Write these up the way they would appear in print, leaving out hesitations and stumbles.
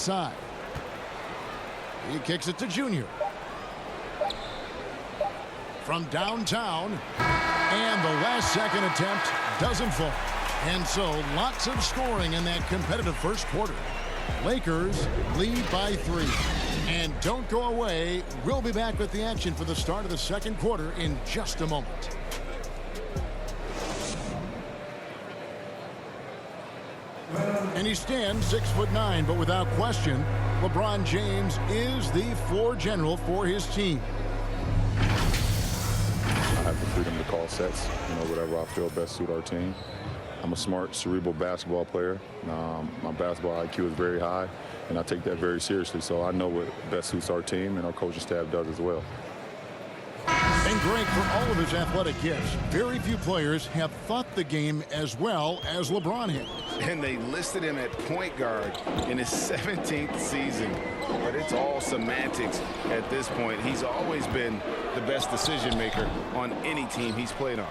side. He kicks it to Junior. From downtown. And the last second attempt doesn't fall. And so lots of scoring in that competitive first quarter. Lakers lead by 3. And don't go away. We'll be back with the action for the start of the second quarter in just a moment. And he stands 6'9", but without question, LeBron James is the floor general for his team. I have the freedom to call sets, whatever I feel best suit our team. I'm a smart, cerebral basketball player. My basketball IQ is very high, and I take that very seriously. So I know what best suits our team, and our coaching staff does as well. And Greg, for all of his athletic gifts, very few players have thought the game as well as LeBron has. And they listed him at point guard in his 17th season. But it's all semantics at this point. He's always been the best decision maker on any team he's played on.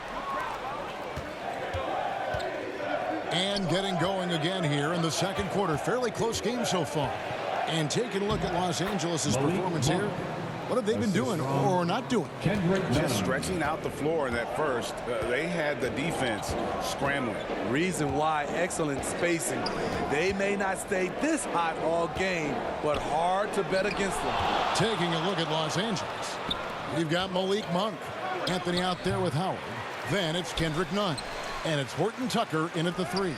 And getting going again here in the second quarter. Fairly close game so far. And taking a look at Los Angeles' performance here. What have they been doing or not doing? Just stretching out the floor in that first. They had the defense scrambling. Reason why, excellent spacing. They may not stay this hot all game, but hard to bet against them. Taking a look at Los Angeles. You've got Malik Monk. Anthony out there with Howard. Then it's Kendrick Nunn. And it's Horton Tucker in at the 3.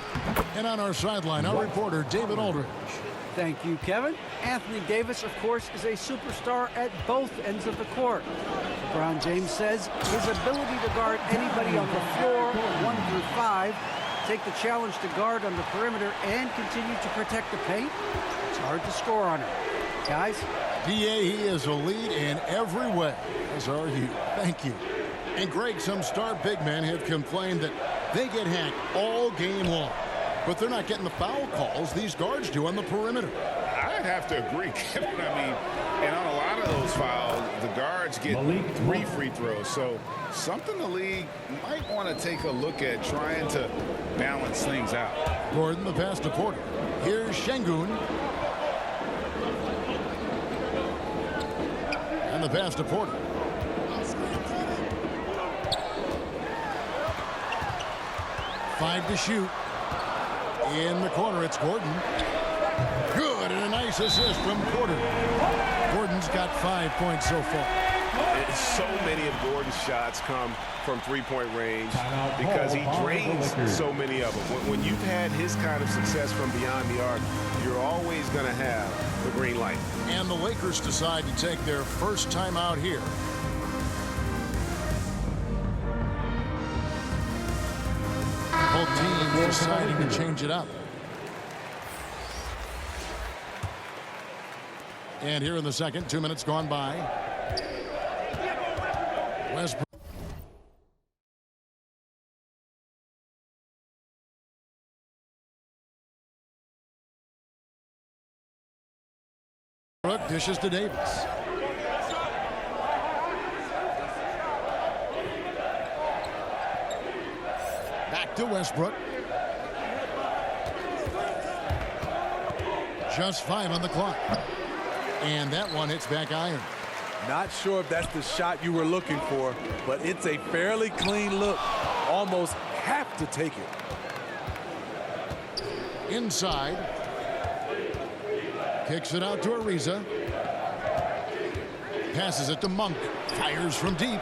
And on our sideline, our reporter, David Aldridge. Thank you, Kevin. Anthony Davis, of course, is a superstar at both ends of the court. LeBron James says his ability to guard anybody on the floor, 1 through 5, take the challenge to guard on the perimeter, and continue to protect the paint, it's hard to score on him. Guys? DA, he is a lead in every way, as are you. Thank you. And Greg, some star big men have complained that they get hacked all game long. But they're not getting the foul calls these guards do on the perimeter. I'd have to agree, Kevin. And on a lot of those fouls, the guards get 3 free throws. So something the league might want to take a look at, trying to balance things out. Gordon, the pass to Porter. Here's Şengün. And the pass to Porter. Five to shoot. In the corner, it's Gordon. Good, and a nice assist from Porter. Gordon's got 5 points so far. So many of Gordon's shots come from three-point range because he drains so many of them. When you've had his kind of success from beyond the arc, you're always going to have the green light. And the Lakers decide to take their first time out here. Both teams deciding to change it up. And here in the second, 2 minutes gone by. Westbrook. Dishes to Davis. Back to Westbrook. Just 5 on the clock. And that one hits back iron. Not sure if that's the shot you were looking for, but it's a fairly clean look. Almost have to take it. Inside. Kicks it out to Ariza. Passes it to Monk. Fires from deep.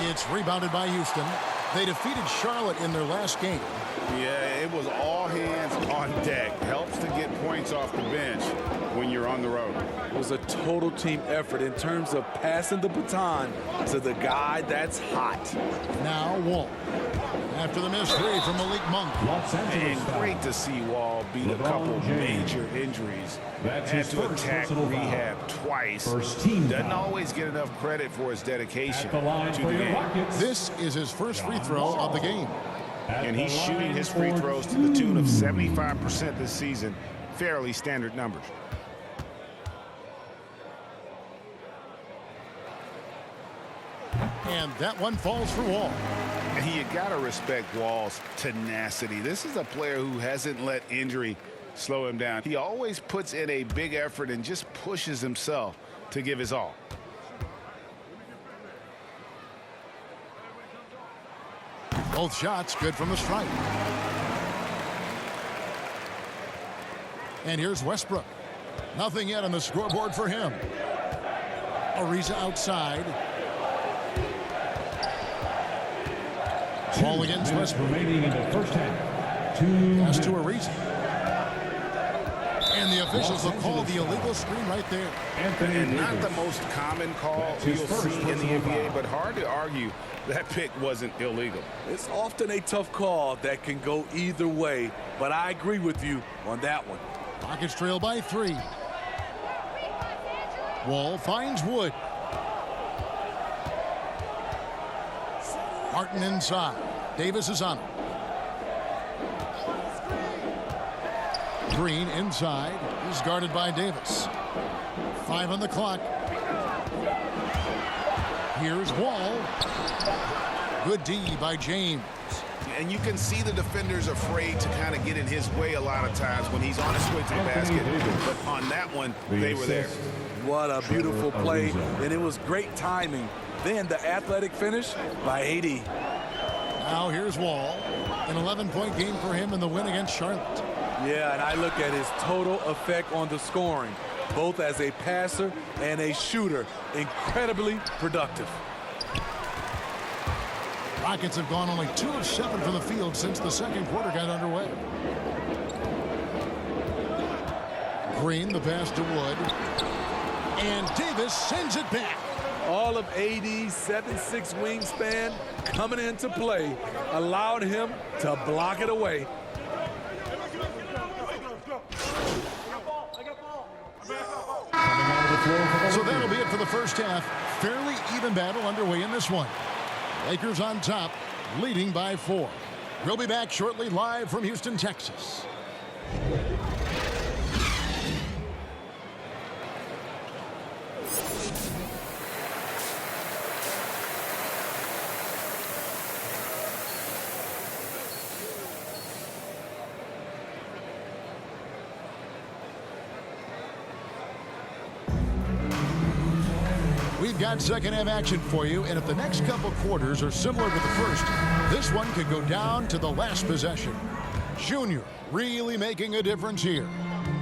It's rebounded by Houston. They defeated Charlotte in their last game. Yeah, it was all hands on deck. Helps to get points off the bench when you're on the road. It was a total team effort in terms of passing the baton to the guy that's hot. Now Wall. After the missed 3 from Malik Monk. And great to see Wall beat a couple major injuries. Had to attack rehab twice. Doesn't always get enough credit for his dedication to the game. This is his first free throw of the game. And he's shooting his free throws to the tune of 75% this season. Fairly standard numbers. And that one falls for Wall. And you got to respect Wall's tenacity. This is a player who hasn't let injury slow him down. He always puts in a big effort and just pushes himself to give his all. Both shots good from the stripe. And here's Westbrook. Nothing yet on the scoreboard for him. Ariza outside. Ball against Westbrook. Remaining in the first half. Pass to Ariza. And the officials will call the illegal screen right there. And not the most common call you'll see in the NBA, but hard to argue that pick wasn't illegal. It's often a tough call that can go either way, but I agree with you on that one. Rockets trail by 3. Wall finds Wood. Martin inside. Davis is on it. Green inside. He's guarded by Davis. 5 on the clock. Here's Wall. Good D by James. And you can see the defenders afraid to kind of get in his way a lot of times when he's on his way to the basket. But on that one, they were there. What a beautiful play, and it was great timing. Then the athletic finish by AD. Now here's Wall. An 11-point game for him in the win against Charlotte. Yeah, and I look at his total effect on the scoring, both as a passer and a shooter. Incredibly productive. Rockets have gone only 2 of 7 from the field since the second quarter got underway. Green, the pass to Wood. And Davis sends it back. All of AD's 7'6" wingspan coming into play allowed him to block it away. So that'll be it for the first half. Fairly even battle underway in this one. Lakers on top, leading by 4. We'll be back shortly live from Houston, Texas. We've got second half action for you, and if the next couple quarters are similar to the first, this one could go down to the last possession. Junior really making a difference here.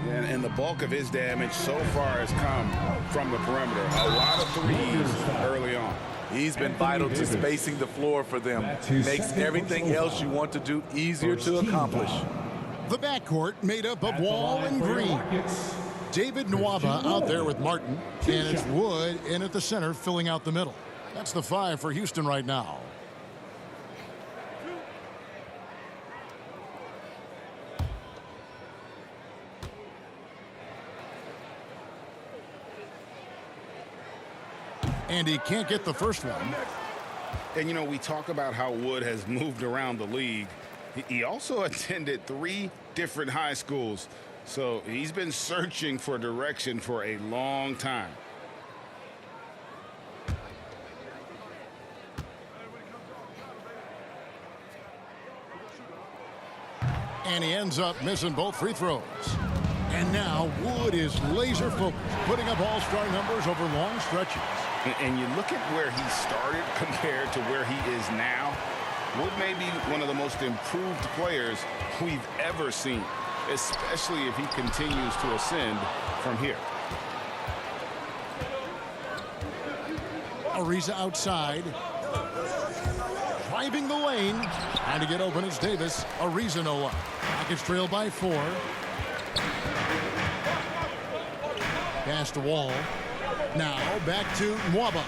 And the bulk of his damage so far has come from the perimeter. A lot of threes early on. He's been vital to spacing the floor for them. Makes everything else you want to do easier to accomplish. The backcourt made up of Wall and Green. David Nwaba out there with Martin, and it's Wood in at the center filling out the middle. That's the 5 for Houston right now. And he can't get the first one. And, you know, we talk about how Wood has moved around the league. He also attended 3 different high schools. So he's been searching for direction for a long time. And he ends up missing both free throws. And now Wood is laser focused, putting up all-star numbers over long stretches. And you look at where he started compared to where he is now. Wood may be one of the most improved players we've ever seen, especially if he continues to ascend from here. Ariza outside. Driving the lane. Trying to get open is Davis. Ariza no luck. Rockets trail by 4. Pass to Wall. Now back to Nwaba.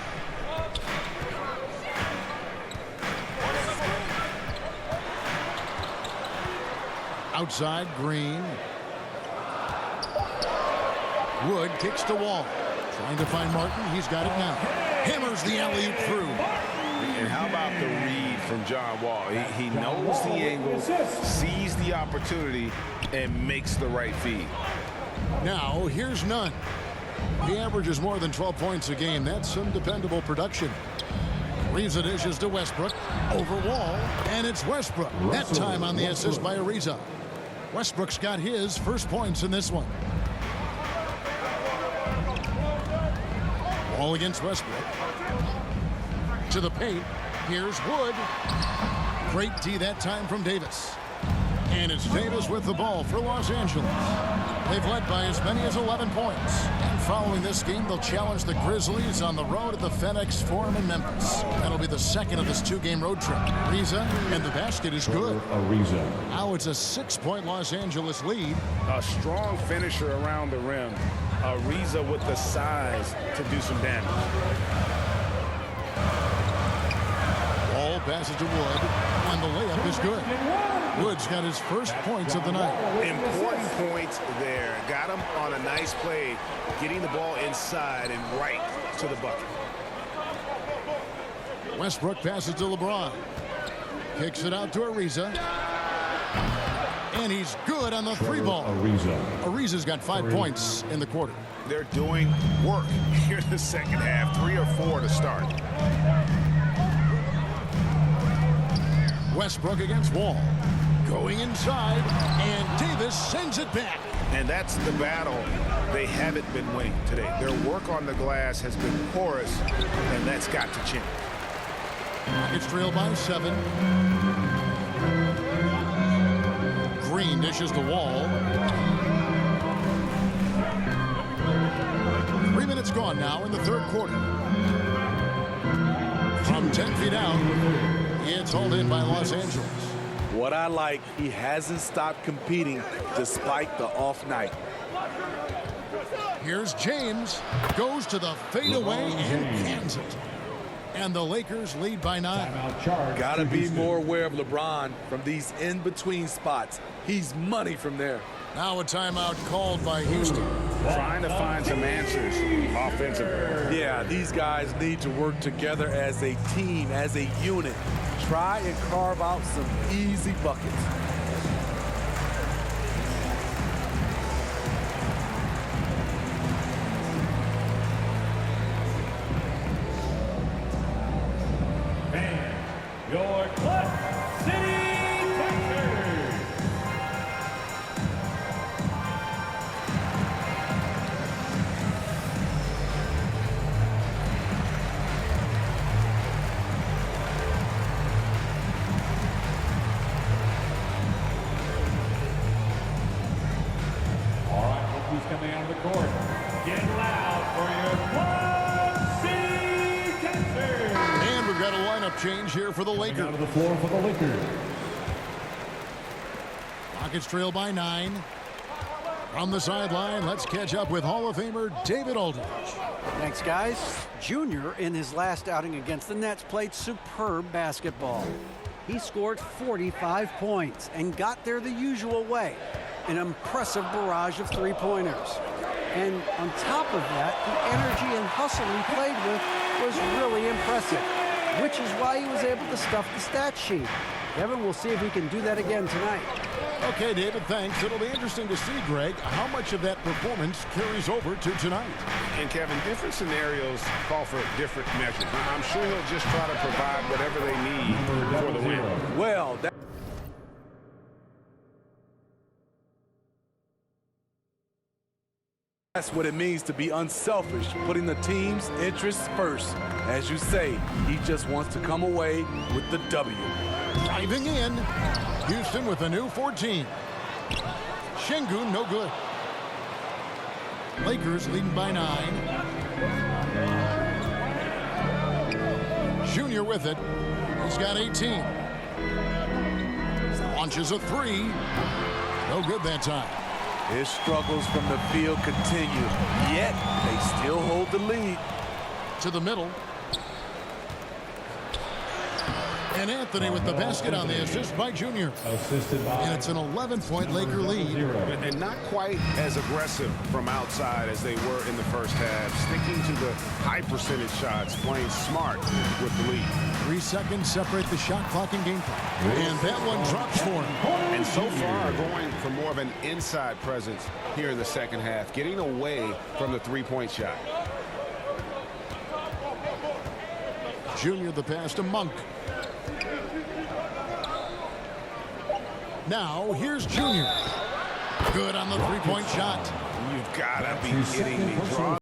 Outside, Green. Wood kicks to Wall. Trying to find Martin. He's got it now. Hammers the alley-oop through. And how about the read from John Wall? He knows the angle, sees the opportunity, and makes the right feed. Now, here's Nunn. He averages more than 12 points a game. That's some dependable production. Ariza dishes to Westbrook. Over Wall. And it's Westbrook. That time on the assist by Ariza. Westbrook's got his first points in this one. Ball against Westbrook. To the paint. Here's Wood. Great D that time from Davis. And it's Davis with the ball for Los Angeles. They've led by as many as 11 points. And following this game, they'll challenge the Grizzlies on the road at the FedEx Forum in Memphis. That'll be the second of this two-game road trip. Ariza, and the basket is good. Ariza. Now it's a 6-point Los Angeles lead. A strong finisher around the rim. Ariza with the size to do some damage. Ball passes to Wood, and the layup is good. Wood's got his first points of the night. Important points there. Got him on a nice play, getting the ball inside and right to the bucket. Westbrook passes to LeBron. Kicks it out to Ariza. And he's good on the three ball. Ariza's got 5 points in the quarter. They're doing work here in the second half. 3 or 4 to start. Westbrook against Wall. Going inside, and Davis sends it back. And that's the battle they haven't been winning today. Their work on the glass has been porous, and that's got to change. It's trailed by 7. Green dishes the Wall. 3 minutes gone now in the third quarter. From 10 feet out, it's hauled in by Los Angeles. What I like, he hasn't stopped competing despite the off night. Here's James. Goes to the fadeaway and cans it. And the Lakers lead by 9. Gotta be more aware of LeBron from these in-between spots. He's money from there. Now a timeout called by Houston. Trying to find some answers offensively. Yeah, these guys need to work together as a team, as a unit. Try and carve out some easy buckets. Your Clutch City Texans. All right, look who's coming out of the court. Get loud for your Clutch City Texans. And we've got a lineup change here for the Lakers. Out of the floor for the Lakers. Rockets trail by 9. From the sideline, let's catch up with Hall of Famer David Aldridge. Thanks, guys. Junior, in his last outing against the Nets, played superb basketball. He scored 45 points and got there the usual way, an impressive barrage of three-pointers. And on top of that, the energy and hustle he played with was really impressive, which is why he was able to stuff the stat sheet. Kevin, we'll see if he can do that again tonight. Okay, David, thanks. It'll be interesting to see, Greg, how much of that performance carries over to tonight. And Kevin, different scenarios call for different measures. I'm sure he'll just try to provide whatever they need for the win. Well, that's what it means to be unselfish, putting the team's interests first. As you say, he just wants to come away with the W. Driving in, Houston with a new 14. Şengün, no good. Lakers leading by 9. Junior with it. He's got 18. Launches a 3. No good that time. His struggles from the field continue, yet they still hold the lead. To the middle. And Anthony with the basket on the assist by Junior. Assisted by. And it's an 11-point Laker lead. And not quite as aggressive from outside as they were in the first half. Sticking to the high percentage shots, playing smart with the lead. 3 seconds separate the shot clock and game clock. And that one drops for him. And so far going for more of an inside presence here in the second half, getting away from the three-point shot. Junior the pass to Monk. Now, here's Junior. Good on the three-point shot. You've got to be kidding me. Draw